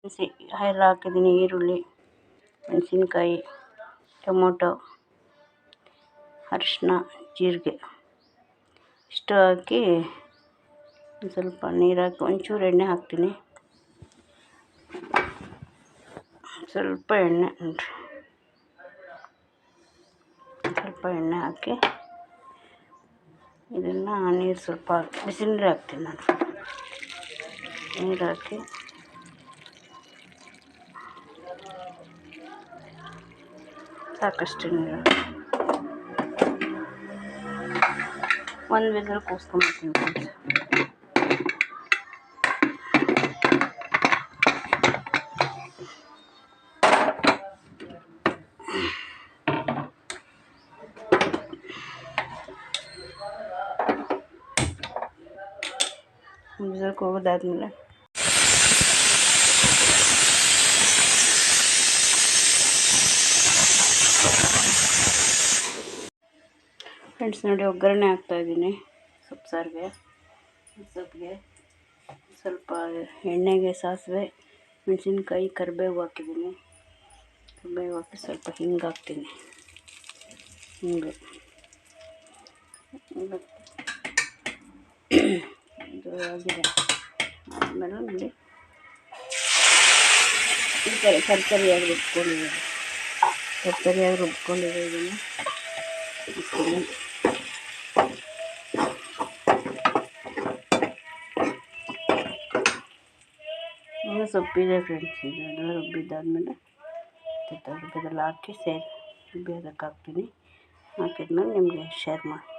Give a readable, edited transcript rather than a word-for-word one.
ಎಲ್ಲ ಹಾಕಿದ್ದೀನಿ. ಈರುಳ್ಳಿ, ಮೆಣಸಿನ್ಕಾಯಿ, ಟೊಮೊಟೊ, ಅರಿಶಿನ, ಜೀರಿಗೆ ಇಷ್ಟು ಹಾಕಿ ಸ್ವಲ್ಪ ನೀರು ಹಾಕಿ ಒಂಚೂರು ಎಣ್ಣೆ ಹಾಕ್ತೀನಿ. ಸ್ವಲ್ಪ ಎಣ್ಣೆ ಹಾಕಿ ಇದನ್ನು ನೀರು ಸ್ವಲ್ಪ ಬಿಸಿ ನೀರು ಹಾಕ್ತೀನಿ. ನಾನು ನೀರು ಹಾಕಿ ಸಾಕಷ್ಟು ನೀರು ಒಂದು ವಿಸಿಲ್ ಕೂಸ್ಕೊಂಡ್ಬಿಡ್ತೀನಿ ಫ್ರೆಂಡ್ಸ್. ವಿಸಿಲ್ಗೆ ಹೋಗೋದಾದ್ಮೇಲೆ ಫ್ರೆಂಡ್ಸ್ ನೋಡಿ, ಒಗ್ಗರಣೆ ಹಾಕ್ತಾಯಿದ್ದೀನಿ. ಸೊಪ್ಪಿಗೆ ಸ್ವಲ್ಪ ಎಣ್ಣೆಗೆ ಸಾಸಿವೆ, ಮೆಣಸಿನ್ಕಾಯಿ, ಕರಿಬೇವು ಹಾಕಿದ್ದೀನಿ. ಕರಿಬೇವು ಹಾಕಿ ಸ್ವಲ್ಪ ಹಿಂಗೆ ಹಾಕ್ತೀನಿ. ಹಿಂಗೆ ಇದು ಆಗಿದೆ ಆದಮೇಲೆ ನೋಡಿ ಈ ಥರ ತರಕಾರಿಯಾಗಿ ರುಬ್ಕೊಂಡಿದೆ. ಇದನ್ನು ಹಾಕ್ತೀನಿ. ಈಗ ಸೊಪ್ಪಿದೆ ಫ್ರೆಂಡ್ಸ್. ಇದೆಲ್ಲ ರುಬ್ಬಿದ್ದಾದಮೇಲೆ ರುಬ್ಬಿದ್ದೆಲ್ಲ ಹಾಕಿ ರುಬ್ಬಿ ಅದಕ್ಕೆ ಹಾಕ್ತೀನಿ. ಹಾಕಿದ್ಮೇಲೆ ನಿಮಗೆ ಶೇರ್ ಮಾಡಿ